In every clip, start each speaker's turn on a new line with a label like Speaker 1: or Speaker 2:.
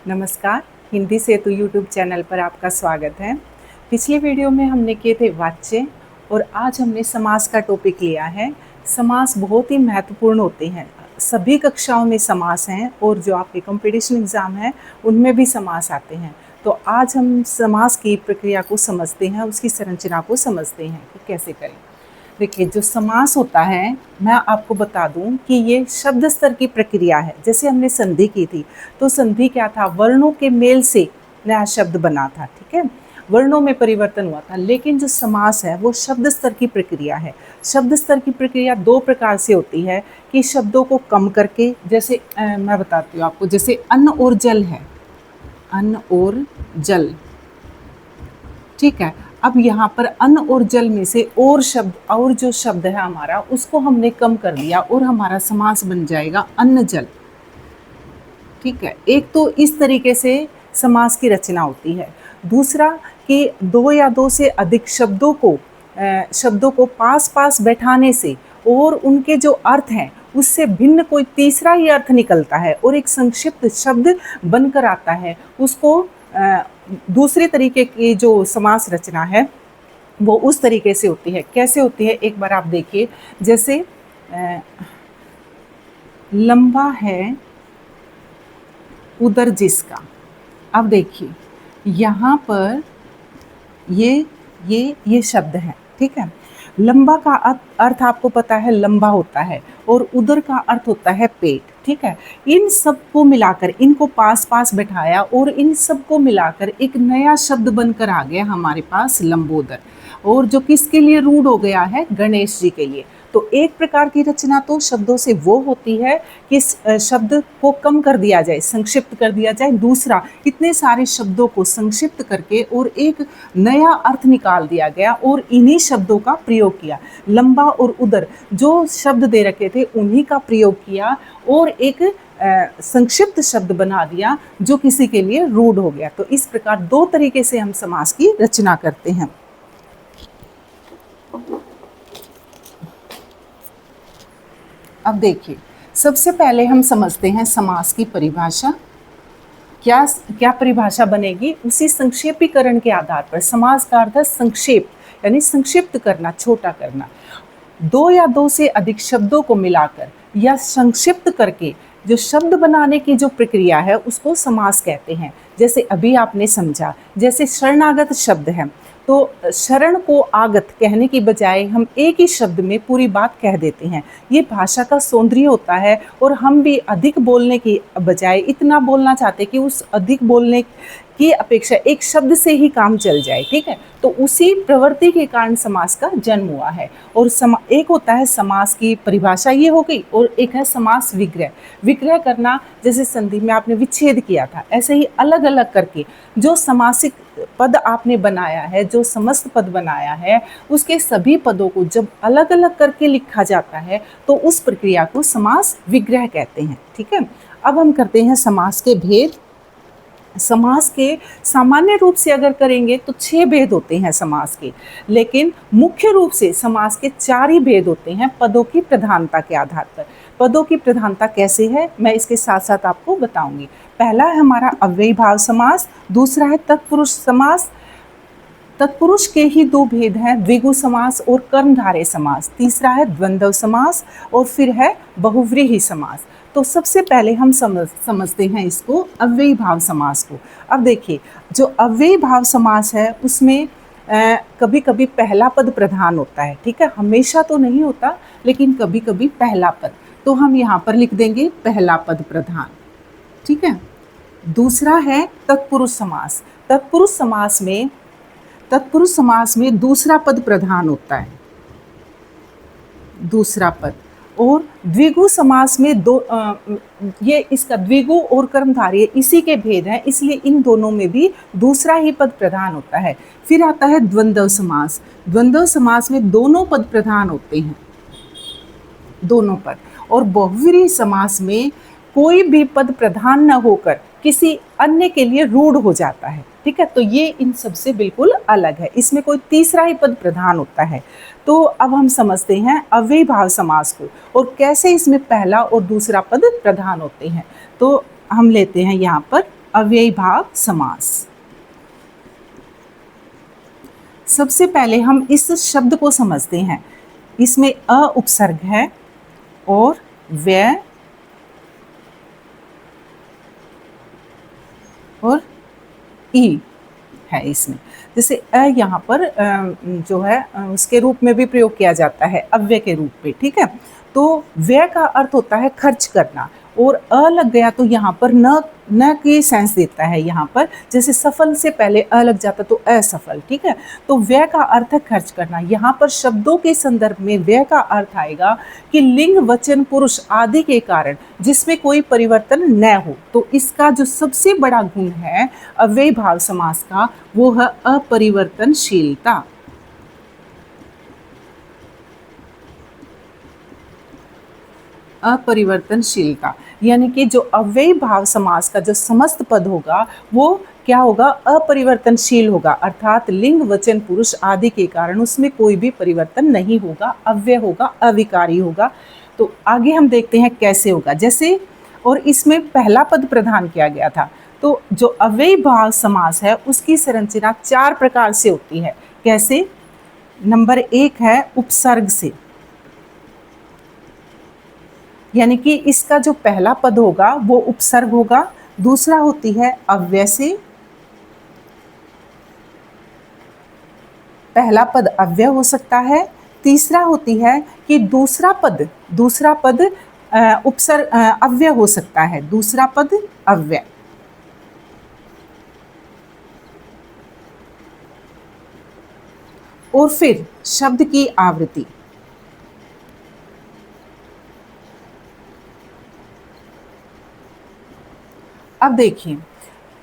Speaker 1: नमस्कार। हिंदी सेतु YouTube channel पर आपका स्वागत है। पिछले वीडियो में हमने किए थे वाच्य और आज हमने समास का टॉपिक लिया है। समास बहुत ही महत्वपूर्ण होते हैं, सभी कक्षाओं में समास हैं और जो आपके कंपटीशन एग्ज़ाम हैं उनमें भी समास आते हैं। तो आज हम समास की प्रक्रिया को समझते हैं, उसकी संरचना को समझते हैं कि कैसे करें। देखिए, जो समास होता है, मैं आपको बता दूं कि ये शब्द स्तर की प्रक्रिया है। जैसे हमने संधि की थी, तो संधि क्या था? वर्णों के मेल से नया शब्द बना था, ठीक है, वर्णों में परिवर्तन हुआ था। लेकिन जो समास है वो शब्द स्तर की प्रक्रिया है। शब्द स्तर की प्रक्रिया दो प्रकार से होती है कि शब्दों को कम करके, जैसे मैं बताती हूँ आपको, जैसे अन्न और जल है, अन्न और जल, ठीक है। अब यहाँ पर अन्न और जल में से और शब्द, और जो शब्द है हमारा, उसको हमने कम कर दिया और हमारा समास बन जाएगा अन्न जल, ठीक है। एक तो इस तरीके से समास की रचना होती है। दूसरा कि दो या दो से अधिक शब्दों को पास पास बैठाने से और उनके जो अर्थ हैं उससे भिन्न कोई तीसरा ही अर्थ निकलता है और एक संक्षिप्त शब्द बनकर आता है। उसको दूसरे तरीके की जो समास रचना है वो उस तरीके से होती है। कैसे होती है, एक बार आप देखिए। जैसे लंबा है उदर जिसका। अब देखिए यहाँ पर ये शब्द है, ठीक है। लंबा का अर्थ आपको पता है, लंबा होता है, और उदर का अर्थ होता है पेट, ठीक है। इन सब को मिलाकर, इनको पास पास बैठाया और इन सब को मिलाकर एक नया शब्द बनकर आ गया हमारे पास लंबोदर, और जो किसके लिए रूढ़ हो गया है? गणेश जी के लिए। तो एक प्रकार की रचना तो शब्दों से वो होती है कि शब्द को कम कर दिया जाए, संक्षिप्त कर दिया जाए। दूसरा, इतने सारे शब्दों को संक्षिप्त करके और एक नया अर्थ निकाल दिया गया और इन्हीं शब्दों का प्रयोग किया। लंबा और उदर जो शब्द दे रखे थे उन्हीं का प्रयोग किया और एक संक्षिप्त शब्द बना दिया जो किसी के लिए रूढ़ हो गया। तो इस प्रकार दो तरीके से हम समास की रचना करते हैं। अब देखिए, सबसे पहले हम समझते हैं समास की परिभाषा। क्या क्या परिभाषा बनेगी? उसी संक्षेपीकरण के आधार पर। समास का अर्थ है संक्षेप, यानी संक्षिप्त करना, छोटा करना। दो या दो से अधिक शब्दों को मिलाकर या संक्षिप्त करके जो शब्द बनाने की जो प्रक्रिया है उसको समास कहते हैं। जैसे अभी आपने समझा, जैसे शरणागत शब्द है, तो शरण को आगत कहने की बजाय हम एक ही शब्द में पूरी बात कह देते हैं। ये भाषा का सौंदर्य होता है और हम भी अधिक बोलने की बजाय इतना बोलना चाहते कि उस अधिक बोलने की अपेक्षा एक शब्द से ही काम चल जाए, ठीक है। तो उसी प्रवृत्ति के कारण समास का जन्म हुआ है। और एक होता है समास की परिभाषा, ये हो गई, और एक है समास विग्रह। विग्रह करना, जैसे संधि में आपने विच्छेद किया था, ऐसे ही अलग अलग करके जो समासिक पद आपने बनाया है, जो समस्त पद बनाया है, उसके सभी पदों को जब अलग अलग करके लिखा जाता है तो उस प्रक्रिया को समास विग्रह कहते हैं, ठीक है। अब हम करते हैं समास के भेद। समास के सामान्य रूप से अगर करेंगे तो 6 भेद होते हैं समास के, लेकिन मुख्य रूप से समास के 4 ही भेद होते हैं पदों की प्रधानता के आधार पर। पदों की प्रधानता कैसे है, मैं इसके साथ साथ आपको बताऊंगी। पहला है हमारा अव्ययी भाव समास, दूसरा है तत्पुरुष समास, तत्पुरुष के ही 2 भेद हैं, द्विगु समास और कर्मधारय समास, तीसरा है द्वंद्व समास और फिर है बहुव्रीहि समास। तो सबसे पहले हम समझते हैं इसको अव्ययी भाव समास को। अब देखिए, जो अव्ययी भाव समास है उसमें कभी कभी पहला पद प्रधान होता है, ठीक है। हमेशा तो नहीं होता, लेकिन कभी कभी पहला पद, तो हम यहाँ पर लिख देंगे पहला पद प्रधान, ठीक है। दूसरा है तत्पुरुष समास। तत्पुरुष समास में दूसरा पद प्रधान होता है, दूसरा पद। और द्विगु समास में ये इसका द्विगु और कर्मधारय इसी के भेद हैं, इसलिए इन दोनों में भी दूसरा ही पद प्रधान होता है। फिर आता है द्वंद्व समास। द्वंद्व समास में दोनों पद प्रधान होते हैं, दोनों पद। और बहुव्रीहि समास में कोई भी पद प्रधान न होकर किसी अन्य के लिए रूढ़ हो जाता है, ठीक है। तो ये इन सबसे बिल्कुल अलग है, इसमें कोई तीसरा ही पद प्रधान होता है। तो अब हम समझते हैं अव्ययी भाव समास को और कैसे इसमें पहला और दूसरा पद प्रधान होते हैं। तो हम लेते हैं यहाँ पर अव्ययी भाव समास। सबसे पहले हम इस शब्द को समझते हैं। इसमें अ उपसर्ग है और व्यय और ई है इसमें। जैसे अ यहाँ पर जो है उसके रूप में भी प्रयोग किया जाता है, अव्यय के रूप में, ठीक है। तो व्यय का अर्थ होता है खर्च करना, और अ लग गया तो यहाँ पर न की सेंस देता है। यहाँ पर जैसे सफल से पहले अ लग जाता तो असफल, ठीक है। तो व्यय का अर्थ है खर्च करना। यहाँ पर शब्दों के संदर्भ में व्यय का अर्थ आएगा कि लिंग वचन पुरुष आदि के कारण जिसमें कोई परिवर्तन न हो। तो इसका जो सबसे बड़ा गुण है अव्ययी भाव समास का, वो है अपरिवर्तनशीलता। अपरिवर्तनशीलता यानी कि जो अव्ययी भाव समास का जो समस्त पद होगा वो क्या होगा, अपरिवर्तनशील होगा, अर्थात लिंग वचन पुरुष आदि के कारण उसमें कोई भी परिवर्तन नहीं होगा, अव्यय होगा, अविकारी होगा। तो आगे हम देखते हैं कैसे होगा। जैसे और इसमें पहला पद प्रदान किया गया था। तो जो अव्ययी भाव समास है उसकी संरचना 4 प्रकार से होती है। कैसे? नंबर 1 है उपसर्ग से, यानी कि इसका जो पहला पद होगा वो उपसर्ग होगा। दूसरा होती है अव्यय से, पहला पद अव्यय हो सकता है। तीसरा होती है कि दूसरा पद उपसर्ग अव्यय हो सकता है, दूसरा पद अव्यय। और फिर शब्द की आवृत्ति। अब देखिए,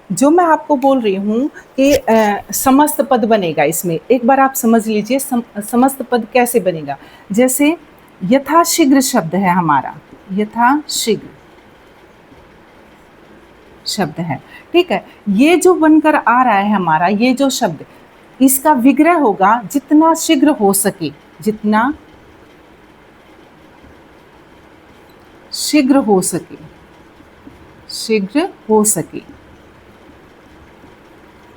Speaker 1: जो मैं आपको बोल रही हूँ कि समस्त पद बनेगा इसमें, एक बार आप समझ लीजिए समस्त पद कैसे बनेगा। जैसे यथाशीघ्र शब्द है हमारा, यथाशीघ्र शब्द है, ठीक है। ये जो बनकर आ रहा है हमारा, ये जो शब्द, इसका विग्रह होगा जितना शीघ्र हो सके, जितना शीघ्र हो सके, शीघ्र हो सके।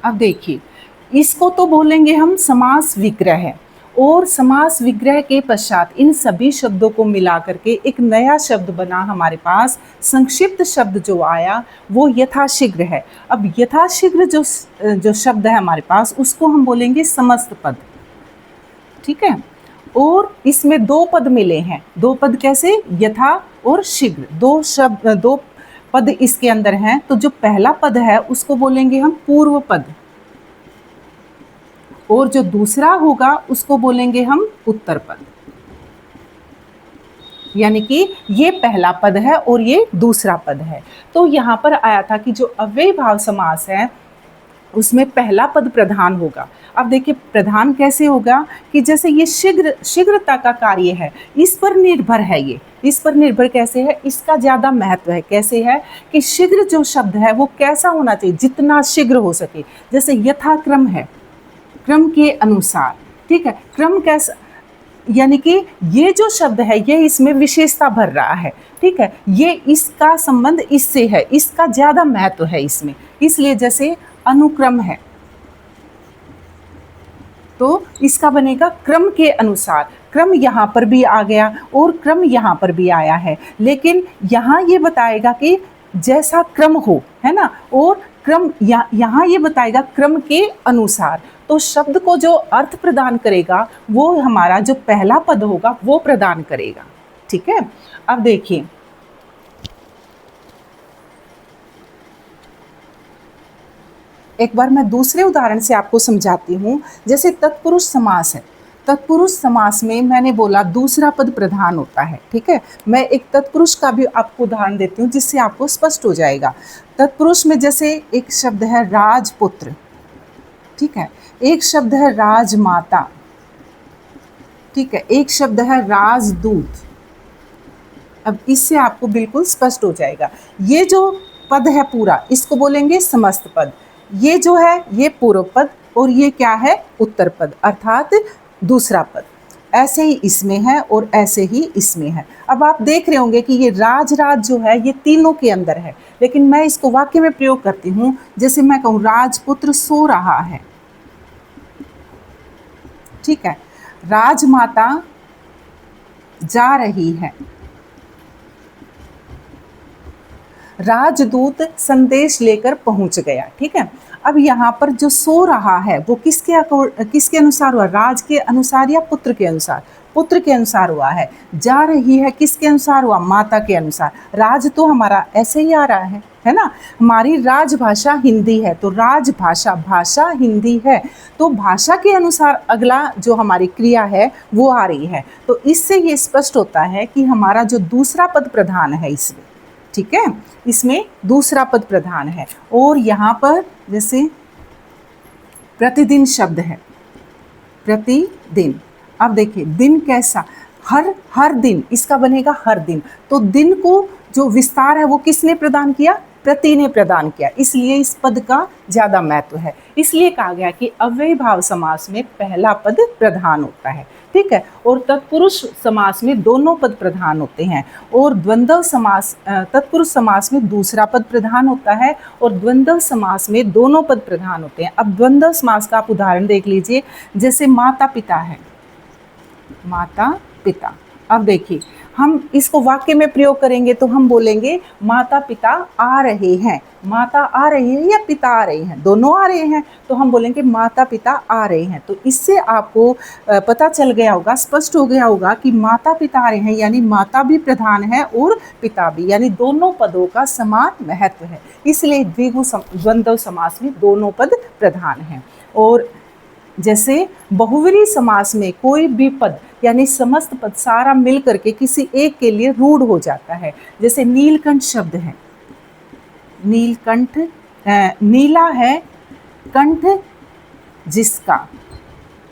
Speaker 1: अब देखिए, इसको तो बोलेंगे हम समास विग्रह, और समास विग्रह के पश्चात इन सभी शब्दों को मिला करके एक नया शब्द बना हमारे पास। संक्षिप्त शब्द जो आया वो यथाशीघ्र है। अब यथाशीघ्र जो शब्द है हमारे पास उसको हम बोलेंगे समस्त पद, ठीक है। और इसमें 2 पद मिले हैं। 2 पद कैसे? यथा और शीघ्र, 2 पद इसके अंदर हैं। तो जो पहला पद है उसको बोलेंगे हम पूर्व पद, और जो दूसरा होगा उसको बोलेंगे हम उत्तर पद। यानी कि ये पहला पद है और ये दूसरा पद है। तो यहाँ पर आया था कि जो अव्ययी भाव समास है उसमें पहला पद प्रधान होगा। अब देखिए प्रधान कैसे होगा कि जैसे ये शीघ्रता का कार्य है, इस पर निर्भर है। ये इस पर निर्भर कैसे है, इसका ज़्यादा महत्व है। कैसे है कि शीघ्र जो शब्द है वो कैसा होना चाहिए, जितना शीघ्र हो सके। जैसे यथाक्रम है, क्रम के अनुसार, ठीक है। क्रम कैसा, यानी कि ये जो शब्द है ये इसमें विशेषता भर रहा है, ठीक है। ये इसका संबंध इससे है, इसका ज़्यादा महत्व है इसमें, इसलिए जैसे अनुक्रम है तो इसका बनेगा क्रम के अनुसार। क्रम यहाँ पर भी आ गया और क्रम यहाँ पर भी आया है, लेकिन यहाँ ये बताएगा कि जैसा क्रम हो, है ना, और क्रम यहाँ ये बताएगा क्रम के अनुसार। तो शब्द को जो अर्थ प्रदान करेगा वो हमारा जो पहला पद होगा वो प्रदान करेगा, ठीक है। अब देखिए, एक बार मैं दूसरे उदाहरण से आपको समझाती हूँ। जैसे तत्पुरुष समास है, तत्पुरुष समास में मैंने बोला दूसरा पद प्रधान होता है, ठीक है। मैं एक तत्पुरुष का भी आपको उदाहरण देती हूँ जिससे आपको स्पष्ट हो जाएगा। तत्पुरुष में जैसे एक शब्द है राजपुत्र, ठीक है, एक शब्द है राजमाता, ठीक है, एक शब्द है राजदूत। अब इससे आपको बिल्कुल स्पष्ट हो जाएगा। ये जो पद है पूरा इसको बोलेंगे समस्त पद। ये जो है ये पूर्व पद और ये क्या है, उत्तर पद, अर्थात दूसरा पद। ऐसे ही इसमें है और ऐसे ही इसमें है। अब आप देख रहे होंगे कि ये राज राज जो है ये तीनों के अंदर है, लेकिन मैं इसको वाक्य में प्रयोग करती हूँ। जैसे मैं कहूँ राजपुत्र सो रहा है, ठीक है, राजमाता जा रही है, राजदूत संदेश लेकर पहुंच गया। ठीक है, अब यहाँ पर जो सो रहा है वो किसके अनुसार हुआ? राज के अनुसार या पुत्र के अनुसार? पुत्र के अनुसार हुआ है। जा रही है किसके अनुसार हुआ? माता के अनुसार। राज तो हमारा ऐसे ही आ रहा है ना। हमारी राजभाषा हिंदी है, तो राजभाषा भाषा हिंदी है, तो भाषा के अनुसार अगला जो हमारी क्रिया है वो आ रही है। तो इससे ये स्पष्ट होता है कि हमारा जो दूसरा पद प्रधान है इसमें, ठीक है, इसमें दूसरा पद प्रधान है। और यहाँ पर जैसे प्रतिदिन शब्द है, प्रतिदिन। अब देखिए दिन कैसा, हर दिन, इसका बनेगा हर दिन। तो दिन को जो विस्तार है वो किसने प्रदान किया? प्रति ने प्रदान किया, इसलिए इस पद का ज़्यादा महत्व है। इसलिए कहा गया कि अव्ययी भाव समास में पहला पद प्रधान होता है, ठीक है, और तत्पुरुष समास में दोनों पद प्रधान होते हैं, और द्वंद्व समास तत्पुरुष समास में दूसरा पद प्रधान होता है, और द्वंद्व समास में दोनों पद प्रधान होते हैं। अब द्वंद्व समास का आप उदाहरण देख लीजिए, जैसे माता पिता है, माता पिता। अब देखिए हम इसको वाक्य में प्रयोग करेंगे तो हम बोलेंगे माता पिता आ रहे हैं। माता आ रही है या पिता आ रहे हैं? दोनों आ रहे हैं, तो हम बोलेंगे माता पिता आ रहे हैं। तो इससे आपको पता चल गया होगा, स्पष्ट हो गया होगा कि माता पिता आ रहे हैं यानी माता भी प्रधान है और पिता भी, यानी दोनों पदों का समान महत्व है। इसलिए द्वंद्व समास में दोनों पद प्रधान हैं। और जैसे बहुव्रीहि समास में कोई भी पद यानी समस्त पद सारा मिल करके किसी एक के लिए रूढ़ हो जाता है। जैसे नीलकंठ शब्द है, नीलकंठ, नीला है कंठ जिसका।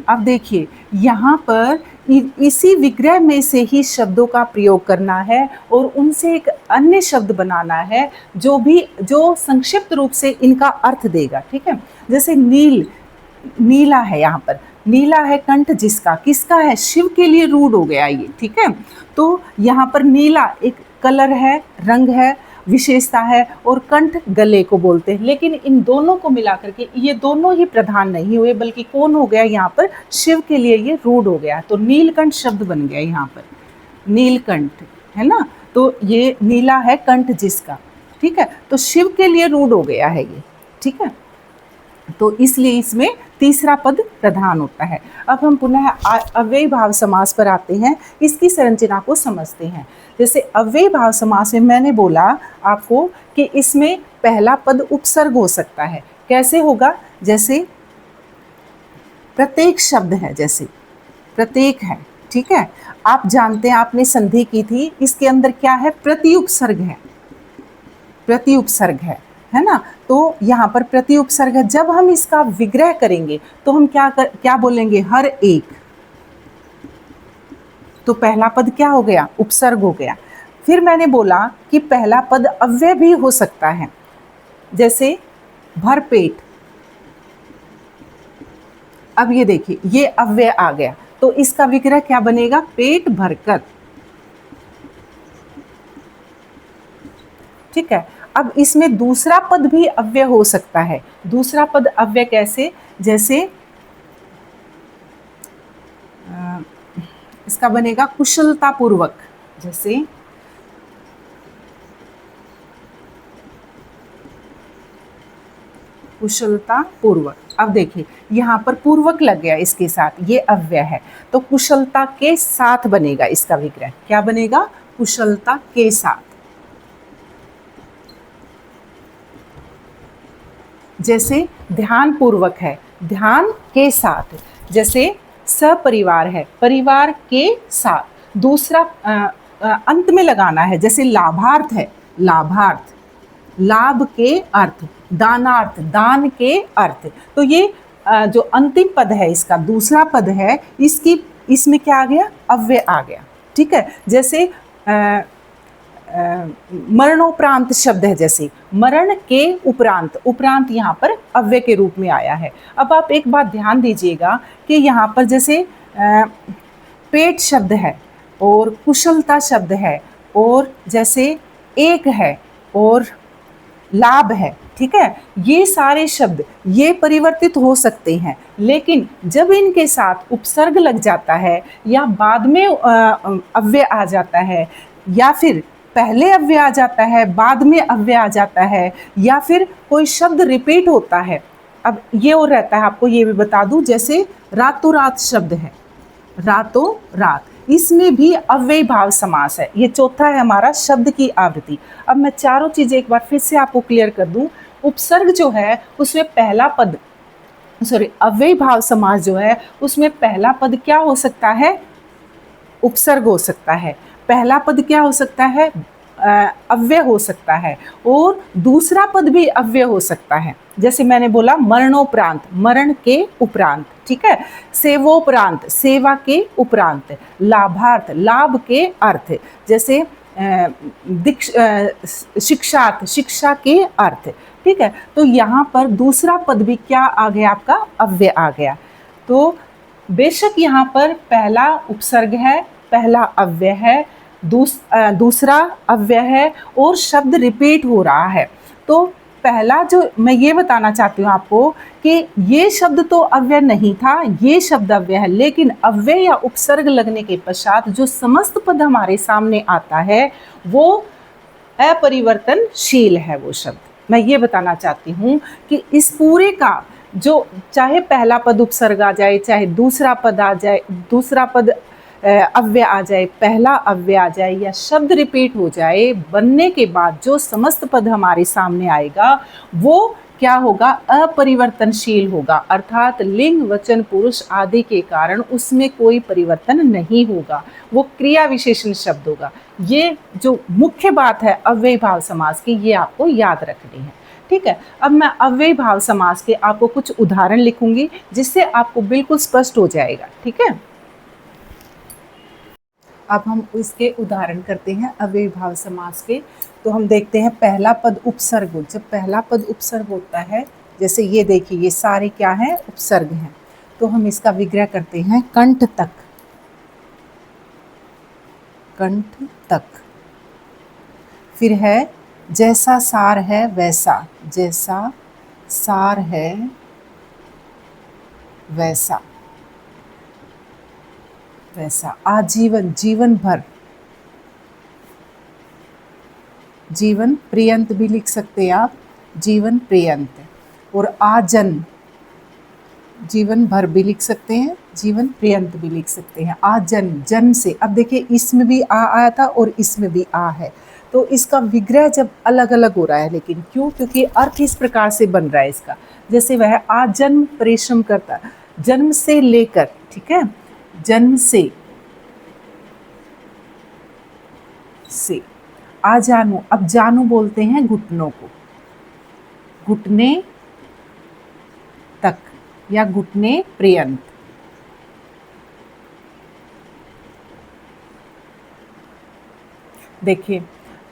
Speaker 1: अब देखिए यहाँ पर इसी विग्रह में से ही शब्दों का प्रयोग करना है और उनसे एक अन्य शब्द बनाना है जो संक्षिप्त रूप से इनका अर्थ देगा। ठीक है, जैसे नीला है, यहाँ पर नीला है कंठ जिसका, किसका है? शिव के लिए रूढ़ हो गया ये। ठीक है, तो यहाँ पर नीला एक कलर है, रंग है, विशेषता है, और कंठ गले को बोलते हैं। लेकिन इन दोनों को मिला करके ये दोनों ही प्रधान नहीं हुए, बल्कि कौन हो गया यहाँ पर? शिव के लिए ये रूढ़ हो गया। तो नीलकंठ शब्द बन गया यहाँ पर, नीलकंठ है ना, तो ये नीला है कंठ जिसका। ठीक है, तो शिव के लिए रूढ़ हो गया है ये। ठीक है, तो इसलिए इसमें तीसरा पद प्रधान होता है। अब हम पुनः अव्ययी भाव समास पर आते हैं, इसकी संरचना को समझते हैं। जैसे अव्ययी भाव समास में मैंने बोला आपको कि इसमें पहला पद उपसर्ग हो सकता है। कैसे होगा? जैसे प्रत्येक शब्द है, जैसे प्रत्येक है, ठीक है, आप जानते हैं, आपने संधि की थी, इसके अंदर क्या है? प्रति उपसर्ग है, प्रति उपसर्ग है ना। तो यहाँ पर प्रति उपसर्ग है। जब हम इसका विग्रह करेंगे तो हम क्या बोलेंगे? हर एक। तो पहला पद क्या हो गया? उपसर्ग हो गया। फिर मैंने बोला कि पहला पद अव्यय भी हो सकता है, जैसे भरपेट। अब ये देखिए ये अव्यय आ गया, तो इसका विग्रह क्या बनेगा? पेट भरकर। ठीक है, अब इसमें दूसरा पद भी अव्यय हो सकता है। दूसरा पद अव्यय कैसे? जैसे इसका बनेगा कुशलता पूर्वक, जैसे कुशलता पूर्वक। अब देखिए यहाँ पर पूर्वक लग गया इसके साथ, ये अव्यय है, तो कुशलता के साथ बनेगा इसका विग्रह। क्या बनेगा? कुशलता के साथ। जैसे ध्यान पूर्वक है, ध्यान के साथ। जैसे सपरिवार है, परिवार के साथ। दूसरा अंत में लगाना है, जैसे लाभार्थ है, लाभार्थ, लाभ के अर्थ, दानार्थ, दान के अर्थ। तो ये जो अंतिम पद है इसका दूसरा पद है, इसमें क्या आ गया? अव्यय आ गया। ठीक है, जैसे मरणोपरांत शब्द है, जैसे मरण के उपरांत, उपरांत यहाँ पर अव्यय के रूप में आया है। अब आप एक बात ध्यान दीजिएगा कि यहाँ पर जैसे पेट शब्द है और कुशलता शब्द है और जैसे एक है और लाभ है, ठीक है। ये सारे शब्द ये परिवर्तित हो सकते हैं, लेकिन जब इनके साथ उपसर्ग लग जाता है या बाद में अव्यय आ जाता है, या फिर पहले अव्यय आ जाता है बाद में अव्यय आ जाता है, या फिर कोई शब्द रिपीट होता है। अब ये और रहता है, आपको ये भी बता दूं, जैसे रातों रात शब्द है, रातों रात, इसमें भी अव्ययी भाव समास है। ये चौथा है हमारा शब्द की आवृत्ति। अब मैं चारों चीजें एक बार फिर से आपको क्लियर कर दूं। उपसर्ग जो है उसमें पहला पद, सॉरी, अव्ययी भाव समास जो है उसमें पहला पद क्या हो सकता है, उपसर्ग हो सकता है। पहला पद क्या हो सकता है, अव्यय हो सकता है, और दूसरा पद भी अव्यय हो सकता है। जैसे मैंने बोला मरणोपरांत, मरण के उपरांत, ठीक है। सेवोपरांत, सेवा के उपरांत। लाभार्थ, लाभ के अर्थ, जैसे शिक्षार्थ, शिक्षा के अर्थ, ठीक है। तो यहाँ पर दूसरा पद भी क्या आ गया, आपका अव्यय आ गया। तो बेशक यहाँ पर पहला उपसर्ग है, पहला अव्यय है, दूसरा अव्यय है और शब्द रिपीट हो रहा है। तो पहला जो मैं ये बताना चाहती हूँ आपको कि ये शब्द तो अव्यय नहीं था, ये शब्द अव्यय है, लेकिन अव्यय या उपसर्ग लगने के पश्चात जो समस्त पद हमारे सामने आता है वो अपरिवर्तनशील है। वो शब्द मैं ये बताना चाहती हूँ कि इस पूरे का जो, चाहे पहला पद उपसर्ग आ जाए, चाहे दूसरा पद आ जाए, दूसरा पद अव्यय आ जाए, पहला अव्यय आ जाए, या शब्द रिपीट हो जाए, बनने के बाद जो समस्त पद हमारे सामने आएगा वो क्या होगा, अपरिवर्तनशील होगा। अर्थात लिंग वचन पुरुष आदि के कारण उसमें कोई परिवर्तन नहीं होगा, वो क्रिया विशेषण शब्द होगा। ये जो मुख्य बात है अव्ययी भाव समास की, ये आपको याद रखनी है, ठीक है। अब मैं अव्ययी भाव समास के आपको कुछ उदाहरण लिखूंगी जिससे आपको बिल्कुल स्पष्ट हो जाएगा, ठीक है। अब हम इसके उदाहरण करते हैं अव्ययी भाव समास के। तो हम देखते हैं पहला पद उपसर्ग हो, जब पहला पद उपसर्ग होता है, जैसे ये देखिए ये सारे क्या हैं, उपसर्ग हैं, तो हम इसका विग्रह करते हैं कंठ तक, कंठ तक। फिर है जैसा सार है वैसा, जैसा सार है वैसा, वैसा। आजीवन, जीवन भर, जीवन पर्यंत भी लिख सकते हैं आप, जीवन पर्यंत। और आजन, जीवन भर भी लिख सकते हैं, जीवन पर्यंत भी लिख सकते हैं। आजन, जन से, अब देखिए इसमें भी आ आया था और इसमें भी आ है, तो इसका विग्रह जब अलग अलग हो रहा है, लेकिन क्यों, क्योंकि अर्थ इस प्रकार से बन रहा है इसका। जैसे वह आजन्म परिश्रम करता, जन्म से लेकर, ठीक है, जन्म से आ जानू, अब जानू बोलते हैं घुटनों को, घुटने तक या घुटने पर्यंत। देखिए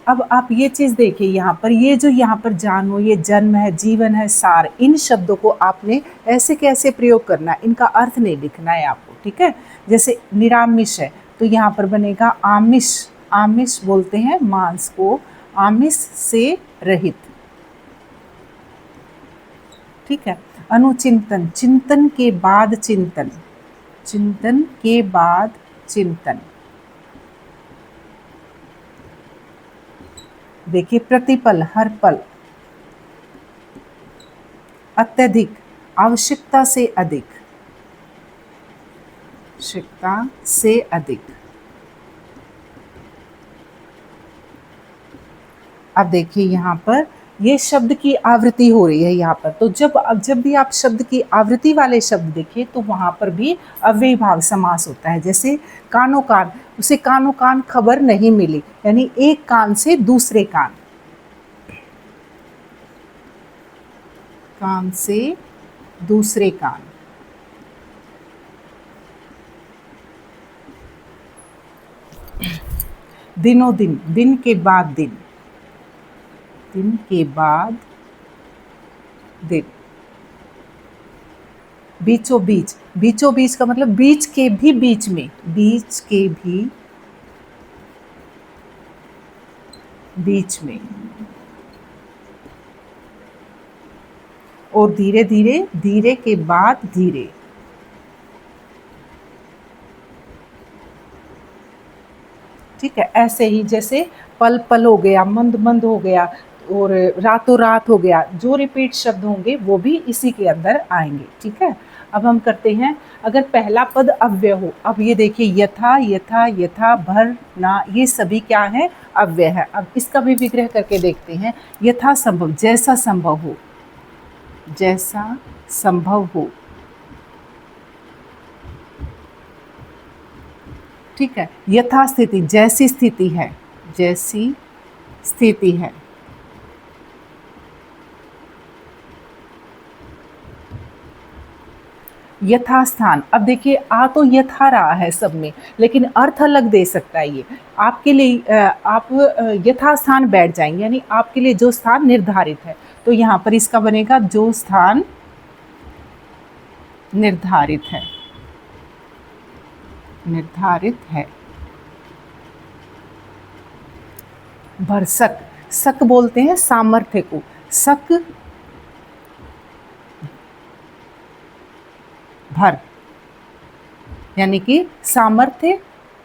Speaker 1: अब आप ये चीज देखिए, यहाँ पर ये जो यहाँ पर जानू, ये जन्म है, जीवन है, सार, इन शब्दों को आपने ऐसे कैसे प्रयोग करना है, इनका अर्थ नहीं लिखना है आपको, ठीक है। जैसे निरामिष है तो यहाँ पर बनेगा आमिष, आमिष बोलते हैं मांस को, आमिष से रहित, ठीक है। अनुचिंतन, चिंतन के बाद चिंतन, चिंतन के बाद चिंतन। देखिए प्रतिपल, हर पल। अत्यधिक, आवश्यकता से अधिक, आवश्यकता से अधिक। अब देखिए यहाँ पर ये शब्द की आवृत्ति हो रही है यहाँ पर, तो जब भी आप शब्द की आवृत्ति वाले शब्द देखिए तो वहाँ पर भी अव्ययी भाव समास होता है। जैसे कानो कान, उसे कानो कान खबर नहीं मिली, यानी एक कान से दूसरे कान, कान से दूसरे कान। दिनों दिन, दिन के बाद दिन, दिन के बाद दिन। बीचों बीच, बीचों बीच का मतलब बीच के भी बीच में, बीच के भी बीच में, और धीरे धीरे, धीरे के बाद धीरे। ठीक है, ऐसे ही जैसे पल पल हो गया, मंद मंद हो गया, और रातों रात हो गया, जो रिपीट शब्द होंगे वो भी इसी के अंदर आएंगे। ठीक है, अब हम करते हैं, अगर पहला पद अव्यय हो, अब ये देखिए यथा, यथा, यथा, भर, ना, ये सभी क्या है, अव्यय है। अब इसका भी विग्रह करके देखते हैं। यथा संभव, जैसा संभव हो, जैसा संभव हो। ठीक है, यथास्थिति, जैसी स्थिति है, जैसी स्थिति है। यथास्थान, अब देखिए आ तो यथा रहा है सब में, लेकिन अर्थ अलग दे सकता है ये आपके लिए। आप यथास्थान बैठ जाएंगे, यानी आपके लिए जो स्थान निर्धारित है, तो यहाँ पर इसका बनेगा जो स्थान निर्धारित है, निर्धारित है। भरसक, सक बोलते हैं सामर्थ्य को, सक भर, यानी कि सामर्थ्य,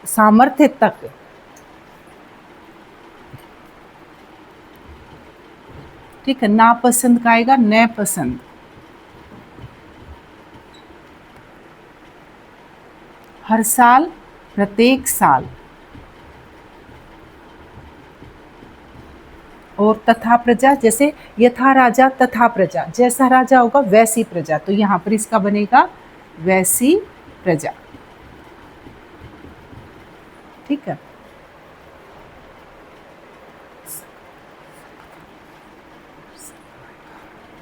Speaker 1: सामर्थ्य तक। ठीक है, नापसंद का आएगा न पसंद। हर साल, प्रत्येक साल। और तथा प्रजा, जैसे यथा राजा तथा प्रजा, जैसा राजा होगा वैसी प्रजा, तो यहाँ पर इसका बनेगा वैसी प्रजा। ठीक है,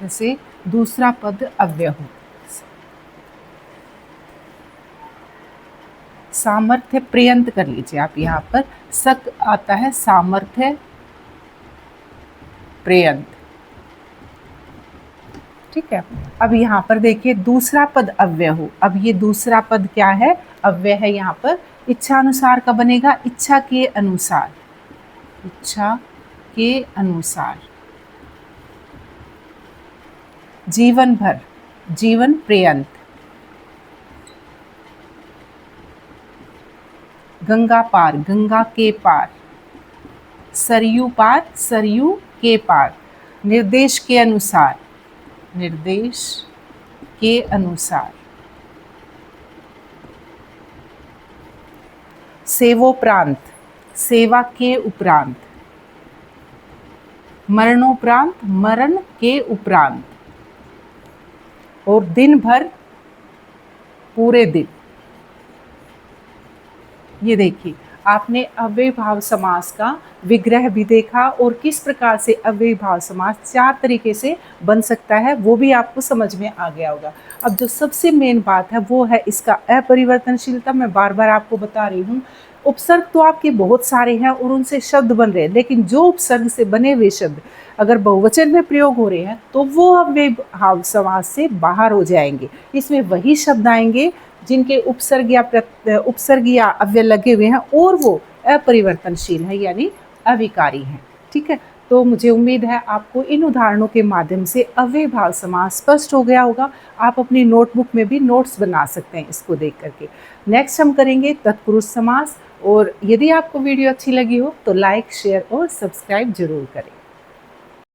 Speaker 1: जैसे दूसरा पद अव्यय हो, सामर्थ्य पर्यंत कर लीजिए आप, यहाँ पर सक आता है सामर्थ्य पर्यंत। ठीक है, अब यहाँ पर देखिए दूसरा पद अव्यय हो, अब ये दूसरा पद क्या है, अव्यय है। यहाँ पर इच्छा अनुसार का बनेगा इच्छा के अनुसार, इच्छा के अनुसार। जीवन भर, जीवन पर्यंत। गंगा पार, गंगा के पार। सरयू पार, सरयू के पार। निर्देश के अनुसार, निर्देश के अनुसार। सेवोपरांत, सेवा के उपरांत। मरणोपरांत, मरण के उपरांत। और दिन भर, पूरे दिन। ये देखिए आपने अव्ययभाव समास का विग्रह भी देखा, और किस प्रकार से अव्ययभाव समास 4 तरीके से बन सकता है वो भी आपको समझ में आ गया होगा। अब जो सबसे मेन बात है वो है इसका अपरिवर्तनशीलता। मैं बार बार आपको बता रही हूँ, उपसर्ग तो आपके बहुत सारे हैं और उनसे शब्द बन रहे हैं, लेकिन जो उपसर्ग से बने हुए शब्द अगर बहुवचन में प्रयोग हो रहे हैं तो वो अव्ययभाव समास से बाहर हो जाएंगे। इसमें वही शब्द आएंगे जिनके उपसर्ग या अव्यय लगे हुए हैं और वो अपरिवर्तनशील है, यानी अविकारी हैं। ठीक है, तो मुझे उम्मीद है आपको इन उदाहरणों के माध्यम से अव्ययभाव समास स्पष्ट हो गया होगा। आप अपनी नोटबुक में भी नोट्स बना सकते हैं इसको देख करके। नेक्स्ट हम करेंगे तत्पुरुष समास, और यदि आपको वीडियो अच्छी लगी हो तो लाइक, शेयर और सब्सक्राइब जरूर करें।